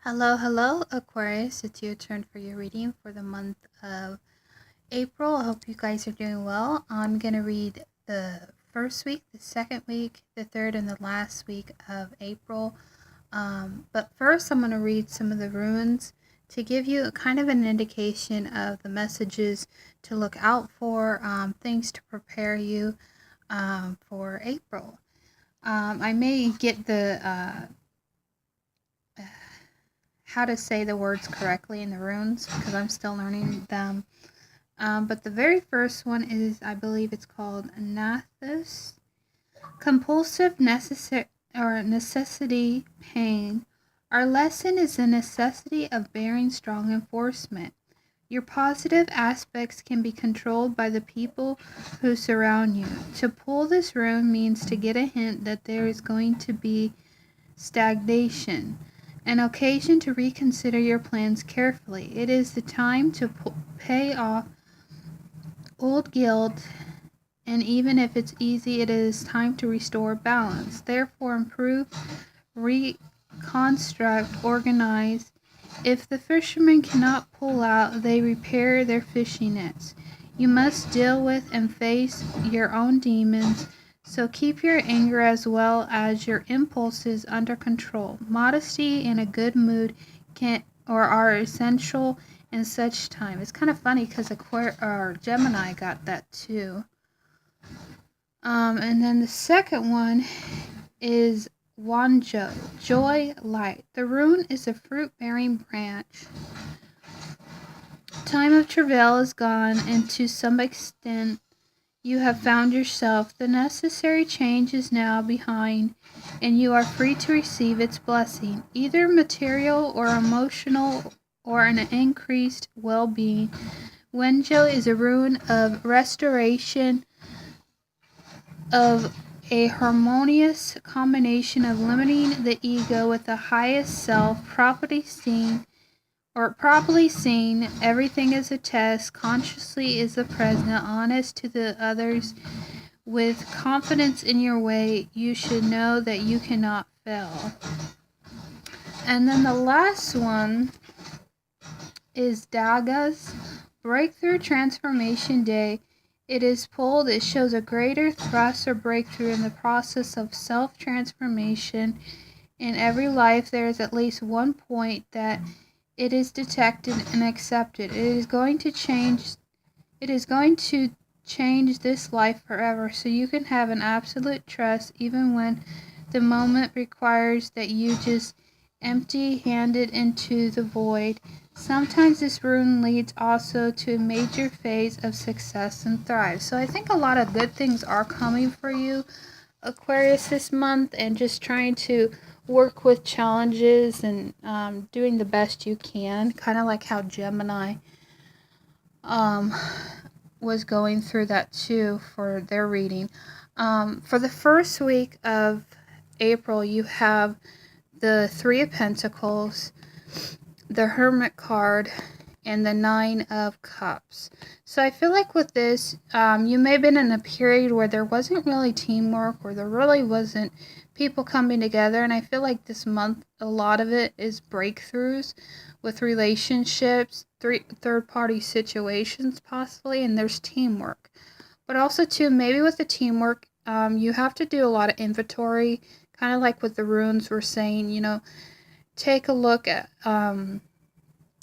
Hello, Aquarius. It's your turn for your reading for the month of April. I hope you guys are doing well. I'm going to read the first week, the second week, the third, and the last week of April. But first, I'm going to read some of the runes to give you kind of an indication of the messages to look out for, things to prepare you for April. I may get the how to say the words correctly in the runes because I'm still learning them. But the very first one is, I believe it's called Nathus. Compulsive necessity pain. Our lesson is the necessity of bearing strong enforcement. Your positive aspects can be controlled by the people who surround you. To pull this rune means to get a hint that there is going to be stagnation. An occasion to reconsider your plans carefully. It is the time to pay off old guilt, and even if it's easy, it is time to restore balance. Therefore, improve, reconstruct, organize. If the fishermen cannot pull out, they repair their fishing nets. You must deal with and face your own demons. So keep your anger as well as your impulses under control. Modesty and a good mood are essential in such time. It's kind of funny because Gemini got that too. And then the second one is Wanjo, joy, light. The rune is a fruit-bearing branch. Time of travail is gone, and to some extent you have found yourself. The necessary change is now behind, and you are free to receive its blessing, either material or emotional, or an increased well-being. Wenjo is a rune of restoration, of a harmonious combination of limiting the ego with the highest self, properly seen, everything is a test, consciously is the present, honest to the others, with confidence in your way, you should know that you cannot fail. And then the last one is Daga's Breakthrough Transformation Day. It is pulled, it shows a greater thrust or breakthrough in the process of self-transformation. In every life, there is at least one point that it is detected and accepted. It is going to change this life forever, so you can have an absolute trust even when the moment requires that you just empty-handed into the void. Sometimes this rune leads also to a major phase of success and thrive. So I think a lot of good things are coming for you, Aquarius, this month, and just trying to work with challenges and doing the best you can, kind of like how Gemini was going through that too for their reading. For the first week of April, you have the Three of Pentacles, the Hermit card, and the Nine of Cups. So I feel like with this, you may have been in a period where there wasn't really teamwork, or there really wasn't people coming together, and I feel like this month, a lot of it is breakthroughs with relationships, third-party situations possibly, and there's teamwork. But also too, maybe with the teamwork, you have to do a lot of inventory, kind of like with the runes we're saying, take a look at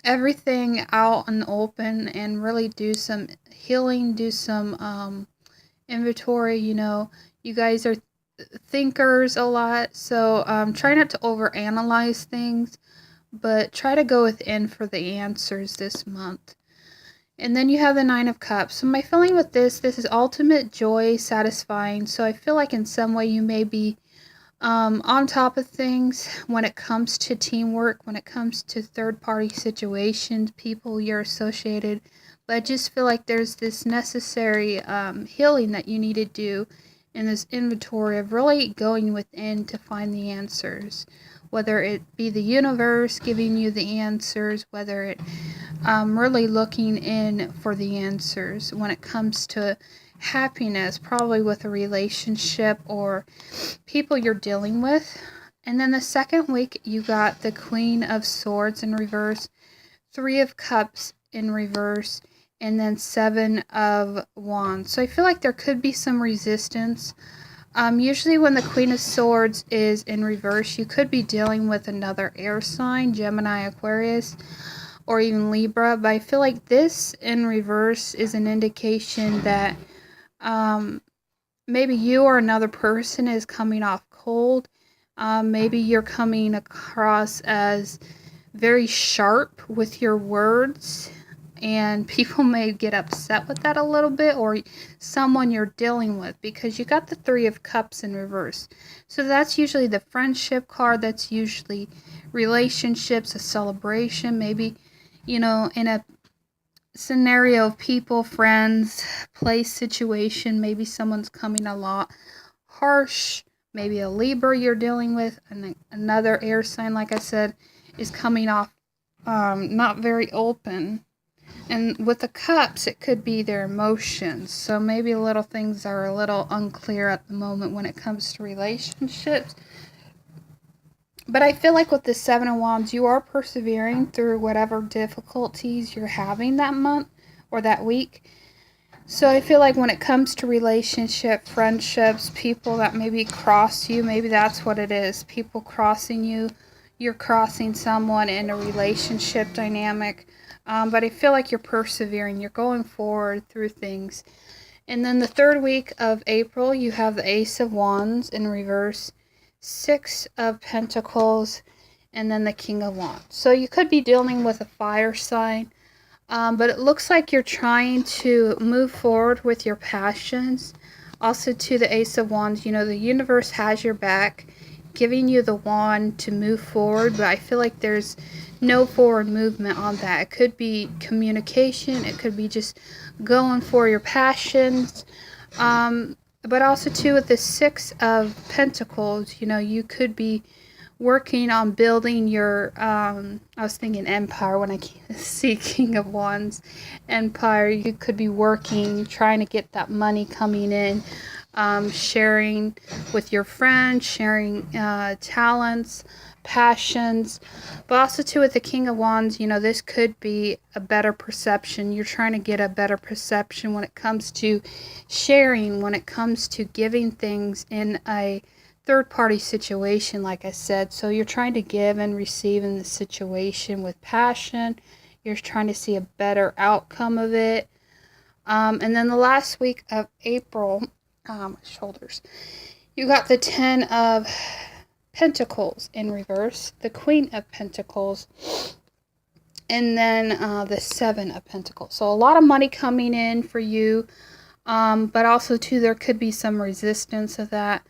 everything out in the open and really do some healing, do some inventory. You guys are thinkers a lot, so try not to overanalyze things, but try to go within for the answers this month. And then you have the Nine of Cups. So my feeling with this is ultimate joy, satisfying. So I feel like in some way you may be on top of things when it comes to teamwork, when it comes to third-party situations, people you're associated. But I just feel like there's this necessary healing that you need to do in this inventory of really going within to find the answers. Whether it be the universe giving you the answers, whether it really looking in for the answers when it comes to happiness, probably with a relationship or people you're dealing with. And then the second week, you got the Queen of Swords in reverse, Three of Cups in reverse, and then Seven of Wands. So I feel like there could be some resistance. Usually when the Queen of Swords is in reverse, you could be dealing with another air sign, Gemini, Aquarius, or even Libra. But I feel like this in reverse is an indication that maybe you or another person is coming off cold. Maybe you're coming across as very sharp with your words, and people may get upset with that a little bit, or someone you're dealing with, because you got the Three of Cups in reverse. So that's usually the friendship card. That's usually relationships, a celebration, maybe, in a scenario of people, friends, place, situation. Maybe someone's coming a lot harsh. Maybe a Libra you're dealing with, and another air sign, like I said, is coming off not very open. And with the cups, it could be their emotions. So maybe little things are a little unclear at the moment when it comes to relationships. But I feel like with the Seven of Wands, you are persevering through whatever difficulties you're having that month or that week. So I feel like when it comes to relationship, friendships, people that maybe cross you, maybe that's what it is. People crossing you. You're crossing someone in a relationship dynamic. But I feel like you're persevering. You're going forward through things. And then the third week of April, you have the Ace of Wands in reverse, Six of Pentacles, and then the King of Wands. So you could be dealing with a fire sign. But it looks like you're trying to move forward with your passions. Also, to the Ace of Wands, the universe has your back, giving you the wand to move forward. But I feel like there's no forward movement on that. It could be communication. It could be just going for your passions. But also, too, with the Six of Pentacles, you could be working on building your I was thinking empire when I see King of Wands. Empire. You could be working, trying to get that money coming in, sharing with your friends, sharing talents, passions. But also too, with the King of Wands, this could be a better perception. You're trying to get a better perception when it comes to sharing, when it comes to giving things in a third party situation, like I said. So you're trying to give and receive in the situation with passion. You're trying to see a better outcome of it. And then the last week of April, my shoulders, you got the Ten of Pentacles in reverse, the Queen of Pentacles, and then the Seven of Pentacles. So a lot of money coming in for you, but also too, there could be some resistance of that.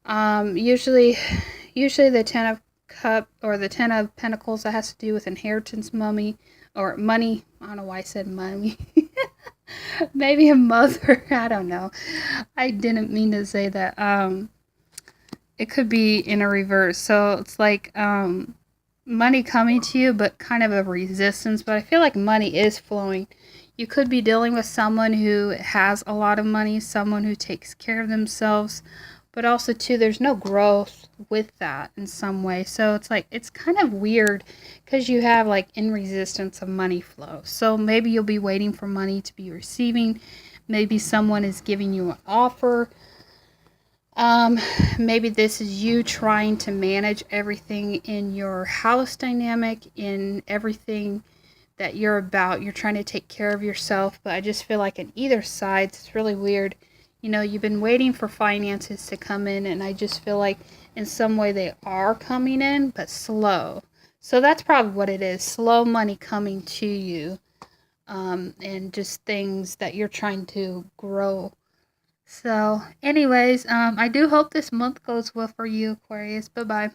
Usually the Ten of the Ten of Pentacles, that has to do with inheritance, money. I don't know why I said money. Maybe a mother. I don't know. I didn't mean to say that. It could be in a reverse. So it's like money coming to you, but kind of a resistance. But I feel like money is flowing. You could be dealing with someone who has a lot of money, someone who takes care of themselves. But also, too, there's no growth with that in some way. So it's like, it's kind of weird because you have like in resistance of money flow. So maybe you'll be waiting for money to be receiving. Maybe someone is giving you an offer. Maybe this is you trying to manage everything in your house dynamic, in everything that you're about. You're trying to take care of yourself. But I just feel like on either side, it's really weird. You've been waiting for finances to come in, and I just feel like in some way they are coming in, but slow. So that's probably what it is, slow money coming to you, and just things that you're trying to grow. So anyways, I do hope this month goes well for you, Aquarius. Bye-bye.